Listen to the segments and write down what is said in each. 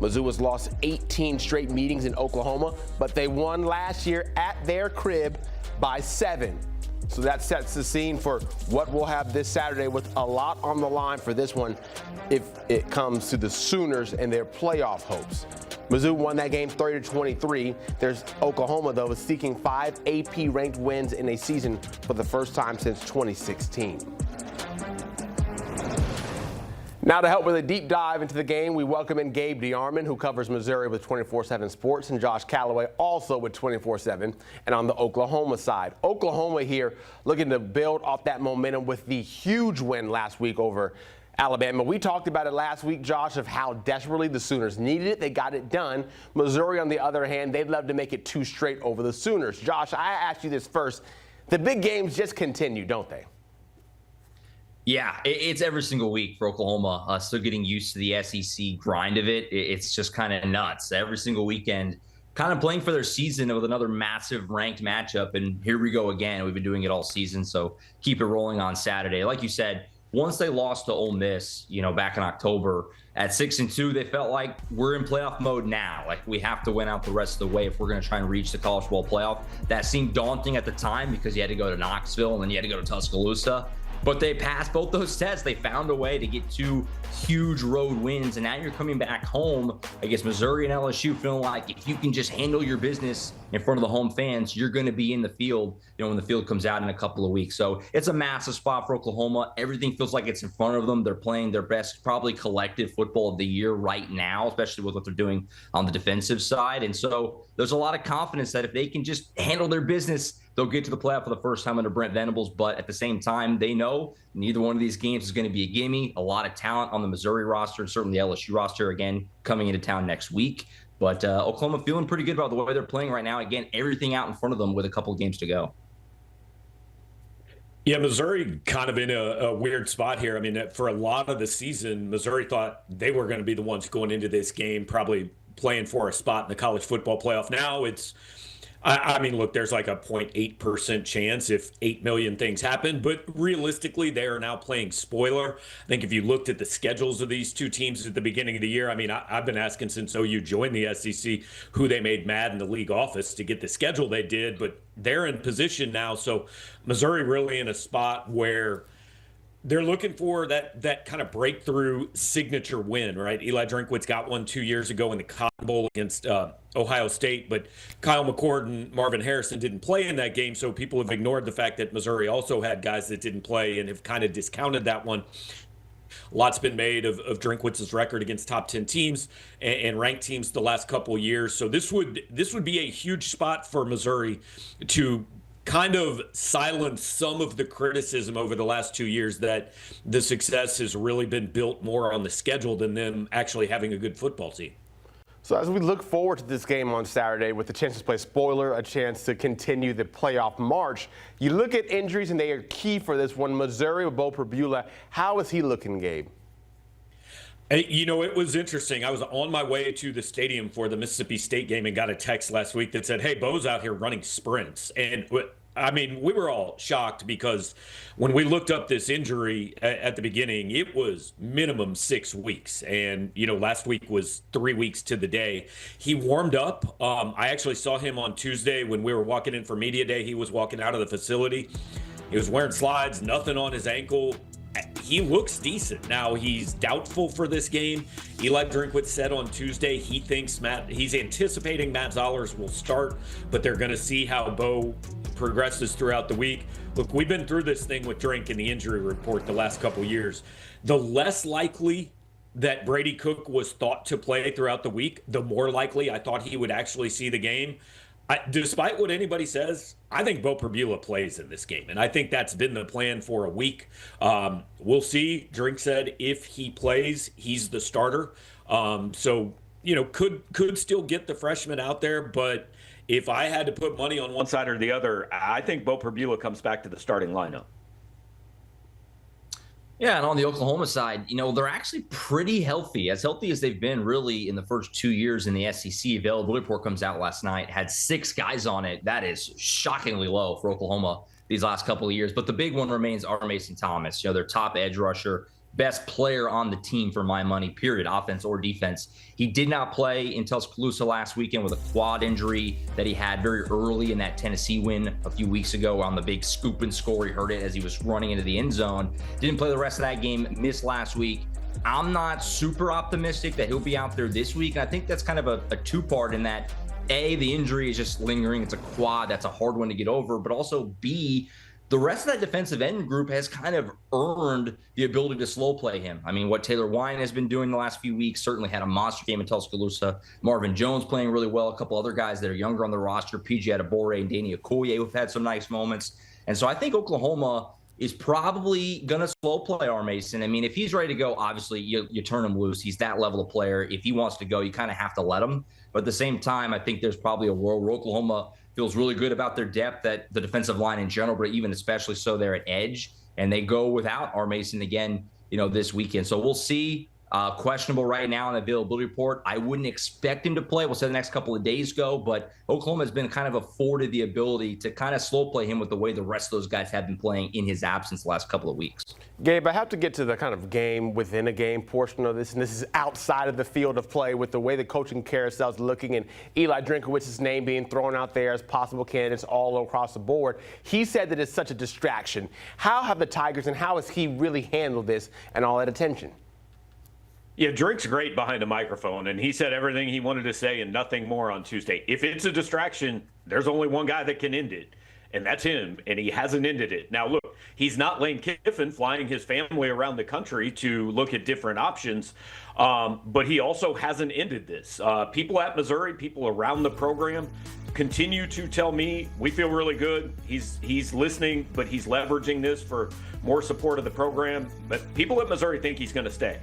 Mizzou has lost 18 straight meetings in Oklahoma, but they won last year at their crib by 7. So that sets the scene for what we'll have this Saturday, with a lot on the line for this one if it comes to the Sooners and their playoff hopes. Mizzou won that game 30-23. There's Oklahoma, though, is seeking 5 AP-ranked wins in a season for the first time since 2016. Now, to help with a deep dive into the game, we welcome in Gabe Dearmond, who covers Missouri with 24/7 Sports, and Josh Callaway, also with 24/7, and on the Oklahoma side. Oklahoma here looking to build off that momentum with the huge win last week over Alabama. We talked about it last week, Josh, of how desperately the Sooners needed it. They got it done. Missouri, on the other hand, they'd love to make it 2 straight over the Sooners. Josh, I asked you this first. The big games just continue, don't they? Yeah, it's every single week for Oklahoma. Still getting used to the SEC grind of it. It's just kind of nuts. Every single weekend, kind of playing for their season with another massive ranked matchup. And here we go again. We've been doing it all season, so keep it rolling on Saturday. Like you said, once they lost to Ole Miss, back in October at 6-2, they felt like we're in playoff mode now. Like, we have to win out the rest of the way if we're going to try and reach the college football playoff. That seemed daunting at the time because you had to go to Knoxville and then you had to go to Tuscaloosa. But they passed both those tests. They found a way to get 2 huge road wins. And now you're coming back home against Missouri and LSU, feeling like if you can just handle your business in front of the home fans, you're going to be in the field, when the field comes out in a couple of weeks. So it's a massive spot for Oklahoma. Everything feels like it's in front of them. They're playing their best, probably collective football of the year right now, especially with what they're doing on the defensive side. And so there's a lot of confidence that if they can just handle their business, they'll get to the playoff for the first time under Brent Venables. But at the same time, they know neither one of these games is going to be a gimme. A lot of talent on the Missouri roster, and certainly the LSU roster, again, coming into town next week. But Oklahoma feeling pretty good about the way they're playing right now. Again, everything out in front of them with a couple of games to go. Yeah, Missouri kind of in a weird spot here. I mean, for a lot of the season, Missouri thought they were going to be the ones going into this game, probably playing for a spot in the college football playoff. Now it's, I mean, look, there's like a 0.8% chance if 8 million things happen, but realistically, they are now playing spoiler. I think if you looked at the schedules of these two teams at the beginning of the year, I mean, I've been asking since OU joined the SEC who they made mad in the league office to get the schedule they did, but they're in position now. So Missouri really in a spot where they're looking for that kind of breakthrough signature win, right? Eli Drinkwitz got one 2 years ago in the Cotton Bowl against Ohio State, but Kyle McCord and Marvin Harrison didn't play in that game, so people have ignored the fact that Missouri also had guys that didn't play and have kind of discounted that one. A lot's been made of Drinkwitz's record against top 10 teams and ranked teams the last couple of years. So this would be a huge spot for Missouri to kind of silence some of the criticism over the last 2 years that the success has really been built more on the schedule than them actually having a good football team. So as we look forward to this game on Saturday with the chance to play spoiler, a chance to continue the playoff march, you look at injuries and they are key for this one. Missouri with Bo Perbula, how is he looking, Gabe? It was interesting. I was on my way to the stadium for the Mississippi State game and got a text last week that said, hey, Bo's out here running sprints. And I mean, we were all shocked because when we looked up this injury at the beginning, it was minimum 6 weeks. And, last week was 3 weeks to the day. He warmed up. I actually saw him on Tuesday when we were walking in for media day. He was walking out of the facility. He was wearing slides, nothing on his ankle. He looks decent. Now, he's doubtful for this game. Eli Drinkwitz said on Tuesday he's anticipating Matt Zollers will start, but they're going to see how Bo progresses throughout the week. Look, we've been through this thing with Drink in the injury report the last couple years. The less likely that Brady Cook was thought to play throughout the week, the more likely I thought he would actually see the game. Despite what anybody says, I think Bo Perbula plays in this game, and I think that's been the plan for a week. We'll see. Drink said if he plays, he's the starter. So could still get the freshman out there, but if I had to put money on one side or the other, I think Bo Perbula comes back to the starting lineup. Yeah, and on the Oklahoma side, they're actually pretty healthy as they've been really in the first 2 years in the SEC. Availability report comes out last night, had 6 guys on it. That is shockingly low for Oklahoma these last couple of years. But the big one remains our Mason Thomas, their top edge rusher. best player on the team for my money, period, offense or defense. He did not play in Tuscaloosa last weekend with a quad injury that he had very early in that Tennessee win a few weeks ago on the big scoop and score. He hurt it as he was running into the end zone. Didn't play the rest of that game, missed last week. I'm not super optimistic that he'll be out there this week. And I think that's kind of a two-part in that, A, the injury is just lingering. It's a quad. That's a hard one to get over. But also, B, the rest of that defensive end group has kind of earned the ability to slow play him. I mean, what Taylor Wine has been doing the last few weeks certainly had a monster game in Tuscaloosa. Marvin Jones playing really well. A couple other guys that are younger on the roster, PJ Adebore and Danny Okoye, who've had some nice moments. And so I think Oklahoma is probably going to slow play R. Mason. I mean, if he's ready to go, obviously you turn him loose. He's that level of player. If he wants to go, you kind of have to let him. But at the same time, I think there's probably a world where Oklahoma feels really good about their depth at the defensive line in general, but even especially so there at edge. And they go without R. Mason again, this weekend. So we'll see. Questionable right now on the availability report. I wouldn't expect him to play. We'll see the next couple of days go, but Oklahoma has been kind of afforded the ability to kind of slow play him with the way the rest of those guys have been playing in his absence the last couple of weeks. Gabe, I have to get to the kind of game within a game portion of this, and this is outside of the field of play with the way the coaching carousel is looking and Eli Drinkowitz's name being thrown out there as possible candidates all across the board. He said that it's such a distraction. How have the Tigers and how has he really handled this and all that attention? Yeah, Drink's great behind a microphone, and he said everything he wanted to say and nothing more on Tuesday. If it's a distraction, there's only one guy that can end it, and that's him, and he hasn't ended it. Now, look, he's not Lane Kiffin flying his family around the country to look at different options, but he also hasn't ended this. People at Missouri, people around the program continue to tell me we feel really good. He's listening, but he's leveraging this for more support of the program. But people at Missouri think he's going to stay.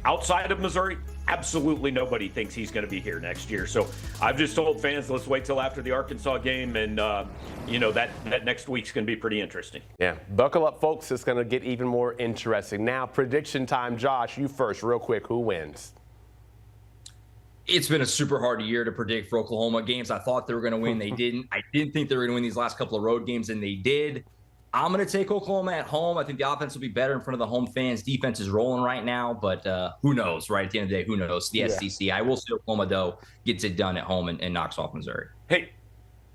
Outside of Missouri, absolutely nobody thinks he's going to be here next year. So I've just told fans, let's wait till after the Arkansas game, and that next week's going to be pretty interesting. Yeah, buckle up, folks. It's going to get even more interesting. Now, prediction time. Josh, you first, real quick. Who wins? It's been a super hard year to predict for Oklahoma. Games I thought they were going to win, they didn't. I didn't think they were going to win these last couple of road games, and they did. I'm going to take Oklahoma at home. I think the offense will be better in front of the home fans. Defense is rolling right now, but who knows, right? At the end of the day, who knows? The SEC. I will see Oklahoma, though, gets it done at home and knocks off Missouri. Hey,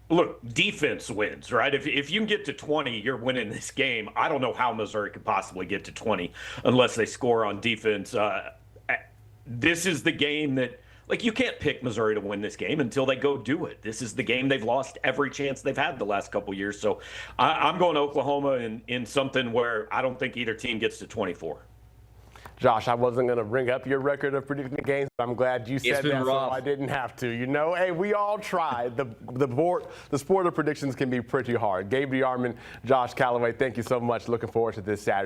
look, defense wins, right? If you can get to 20, you're winning this game. I don't know how Missouri could possibly get to 20 unless they score on defense. This is the game that, you can't pick Missouri to win this game until they go do it. This is the game they've lost every chance they've had the last couple years. So I'm going to Oklahoma in something where I don't think either team ggets to 24. Josh, I wasn't going to bring up your record of predicting the games, but I'm glad you said that, rough. so I didn't have to. Hey, we all tried. The sport of predictions can be pretty hard. Gabe Dearmond, Josh Callaway, thank you so much. Looking forward to this Saturday.